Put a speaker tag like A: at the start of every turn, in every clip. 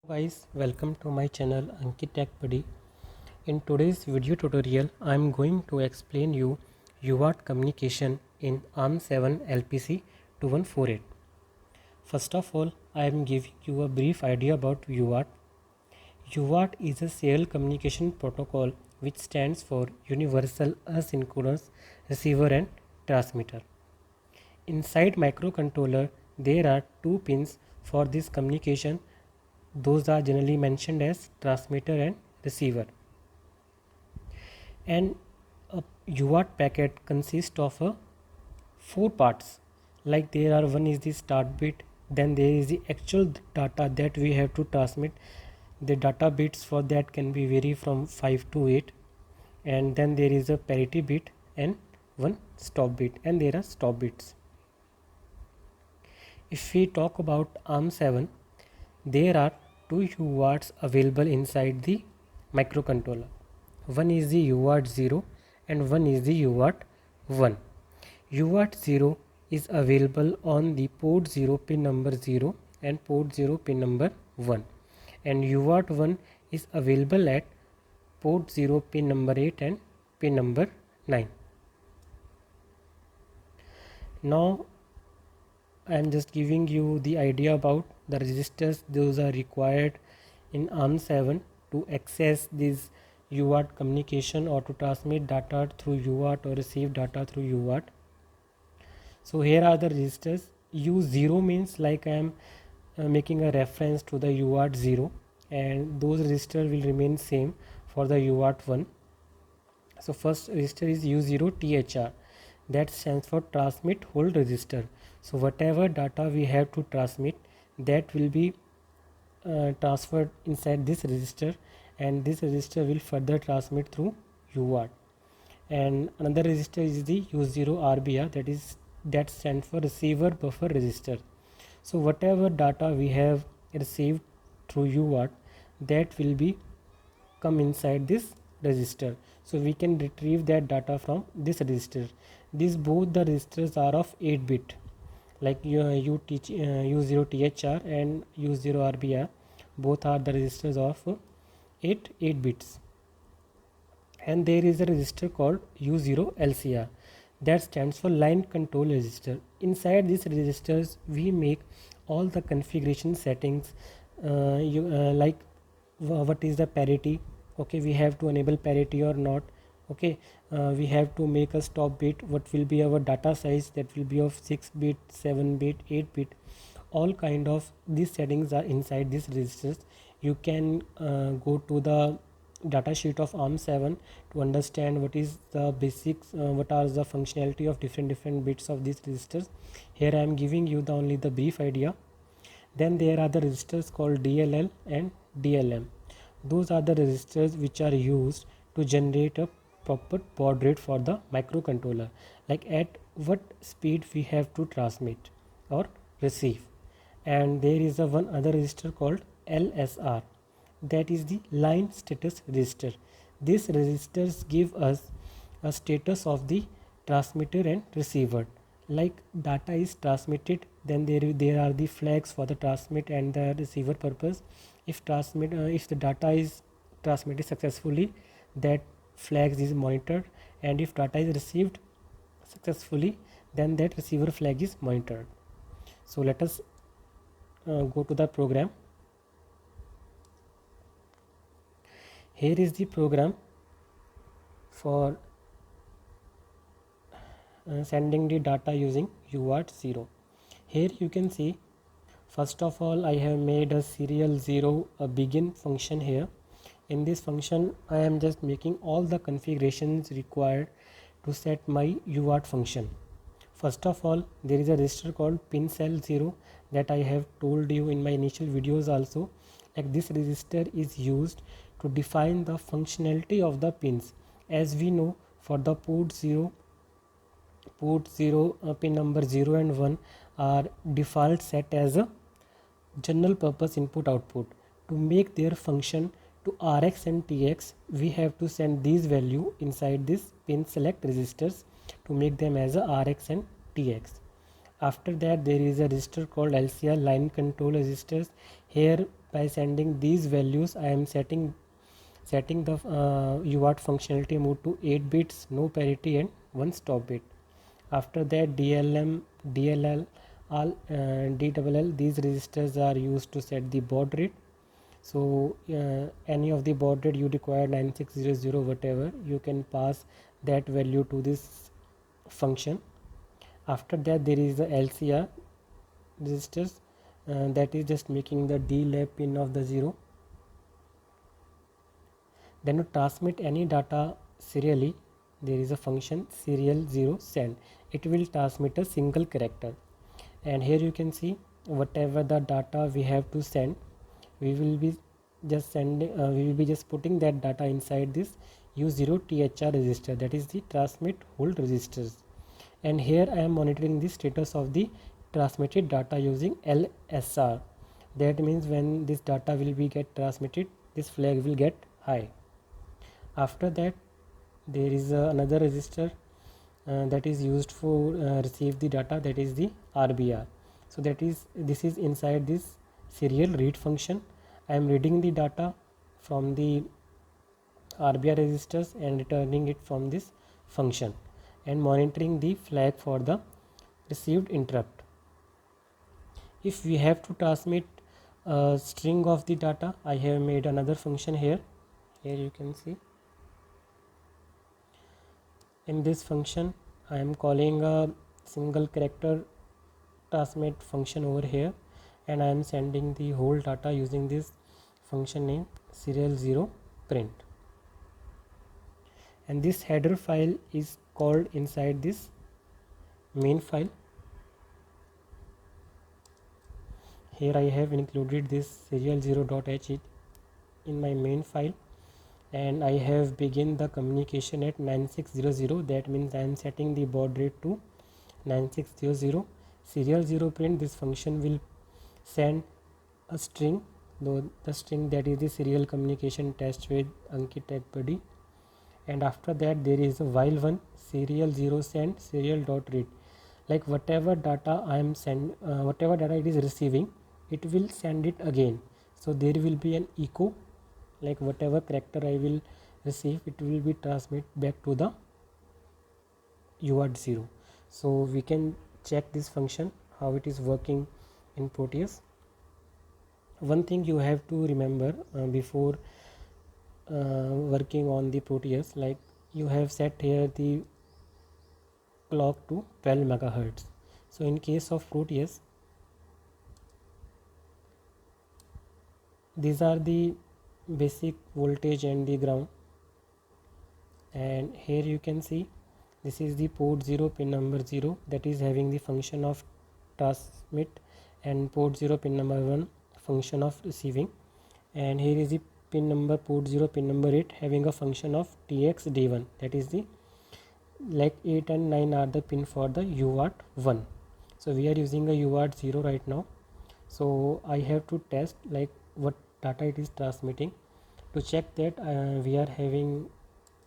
A: Guys, welcome to my channel Ankit Tech Buddy. In today's video tutorial, I am going to explain you UART communication in ARM7 LPC 2148. First of all, I am giving you a brief idea about UART. UART is a serial communication protocol which stands for Universal Asynchronous Receiver and Transmitter. Inside microcontroller, there are two pins for this communication. Those are generally mentioned as transmitter and receiver. And a UART packet consists of four parts. Like there are one is the start bit, then there is the actual data that we have to transmit. The data bits for that can be vary from 5 to 8, and then there is a parity bit and one stop bit, and there are stop bits. If we talk about ARM7, there are two UARTs available inside the microcontroller. One is the UART 0 and one is the UART 1. UART 0 is available on the port 0 pin number 0 and port 0 pin number 1, and UART 1 is available at port 0 pin number 8 and pin number 9. Now I am just giving you the idea about the registers those are required in ARM7 to access this UART communication or to transmit data through UART or receive data through UART. So here are the registers. U0 means like I am making a reference to the UART 0, and those registers will remain same for the UART 1. So first register is U0 THR, that stands for transmit hold register. So whatever data we have to transmit, that will be transferred inside this register, and this register will further transmit through UART. And another register is the U0 RBR, that stands for receiver buffer register. So whatever data we have received through UART, that will be come inside this register, so we can retrieve that data from this register. These both the registers are of 8 bit, like U0 THR and U0 RBR, both are the registers of 8 bits. And there is a register called U0 LCR, that stands for line control register. Inside these registers we make all the configuration settings, like what is the parity, okay, we have to enable parity or not, okay, we have to make a stop bit, what will be our data size, that will be of 6 bit, 7 bit, 8 bit. All kind of these settings are inside these registers. You can go to the data sheet of ARM7 to understand what is the basics, what are the functionality of different bits of these registers. Here I am giving you only the brief idea. Then there are the registers called DLL and DLM. Those are the registers which are used to generate a proper baud rate for the microcontroller, like at what speed we have to transmit or receive. And there is a one other register called LSR, that is the line status register. These registers give us a status of the transmitter and receiver. Like data is transmitted, then there are the flags for the transmit and the receiver purpose. If the data is transmitted successfully, that flags is monitored, and if data is received successfully, then that receiver flag is monitored. So let us go to the program. Here is the program for sending the data using UART 0. Here you can see, first of all I have made a serial 0 a begin function here. In this function I am just making all the configurations required to set my UART function. First of all, there is a register called pin cell 0, that I have told you in my initial videos also. Like this register is used to define the functionality of the pins. As we know, for the port 0 pin number 0 and 1 are default set as a general purpose input output. To make their function to RX and TX, we have to send these value inside this pin select registers to make them as a RX and TX. After that, there is a register called LCR line control registers. Here by sending these values, I am setting the UART functionality mode to 8 bits, no parity and 1 stop bit. After that, DLM, DLL, DLL, these registers are used to set the baud rate. So any of the baud rate you require, 9600 whatever, you can pass that value to this function. After that, there is the LCR registers, that is just making the delay pin of the 0. Then to transmit any data serially, there is a function serial 0 send. It will transmit a single character, and here you can see whatever the data we have to send, we will be just sending we will be just putting that data inside this U0 THR register, that is the transmit hold registers. And here I am monitoring the status of the transmitted data using LSR. That means when this data will be get transmitted, this flag will get high. After that, there is another register that is used for receive the data, that is the RBR. So this is inside this serial read function. I am reading the data from the RBR registers and returning it from this function, and monitoring the flag for the received interrupt. If we have to transmit a string of the data, I have made another function here. Here you can see, in this function I am calling a single character transmit function over here, and I am sending the whole data using this function name serial 0 print. And this header file is called inside this main file. Here I have included this serial 0.h in my main file, and I have begin the communication at 9600. That means I am setting the baud rate to 9600. Serial 0 print, this function will send a string, though the string that is the serial communication test with Ankit at Buddy. And after that, there is a while one serial 0 send serial dot read. Like whatever data I am whatever data it is receiving, it will send it again. So there will be an echo, like whatever character I will receive, it will be transmit back to the UART 0. So we can check this function how it is working in Proteus. One thing you have to remember before working on the Proteus, like you have set here the clock to 12 megahertz. So in case of Proteus, these are the basic voltage and the ground, and here you can see this is the port 0 pin number 0, that is having the function of transmit, and port 0 pin number 1 function of receiving, and here is the pin number port 0 pin number 8 having a function of TX D1, that is the like 8 and 9 are the pin for the UART 1. So we are using a UART 0 right now. So I have to test like what data it is transmitting. To check that, we are having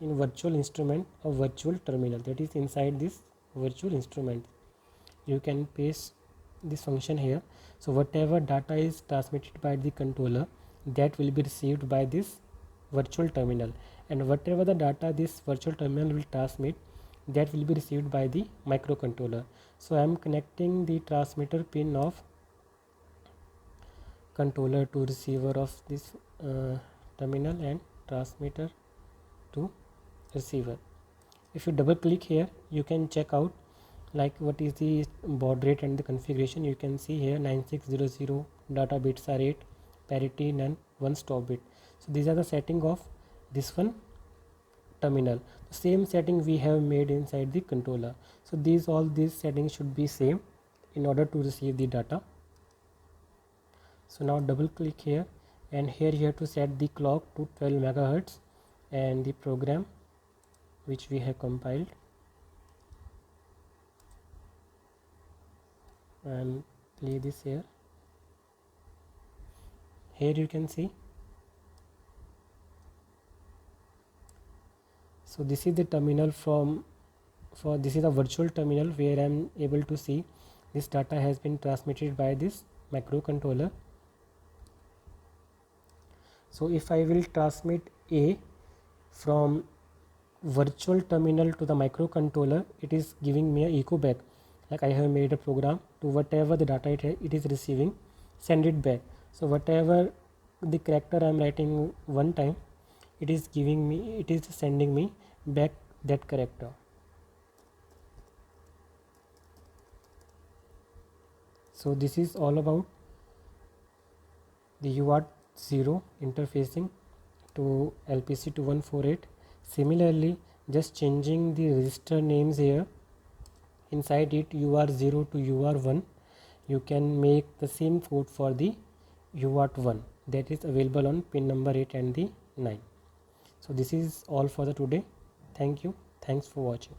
A: in virtual instrument a virtual terminal, that is inside this virtual instrument. You can paste this function here. So whatever data is transmitted by the controller, that will be received by this virtual terminal, and whatever the data this virtual terminal will transmit, that will be received by the microcontroller. So I am connecting the transmitter pin of controller to receiver of this terminal, and transmitter to receiver. If you double click here, you can check out like what is the baud rate and the configuration. You can see here 9600, data bits are 8, parity none, 1 stop bit. So these are the setting of this one terminal. The same setting we have made inside the controller. So all these settings should be same in order to receive the data. So now double click here, and here you have to set the clock to 12 megahertz and the program which we have compiled, and play this here. Here you can see, so this is the terminal this is a virtual terminal where I am able to see this data has been transmitted by this microcontroller. So if I will transmit A from virtual terminal to the microcontroller, it is giving me a echo back, like I have made a program to whatever the data it is receiving, send it back. So whatever the character I am writing one time, it is sending me back that character. So this is all about the UART0 interfacing to LPC2148. Similarly, just changing the register names here, inside it UART0 to UART1, you can make the same code for the UART1 that is available on pin number 8 and the 9. So this is all for the today. Thank you. Thanks for watching.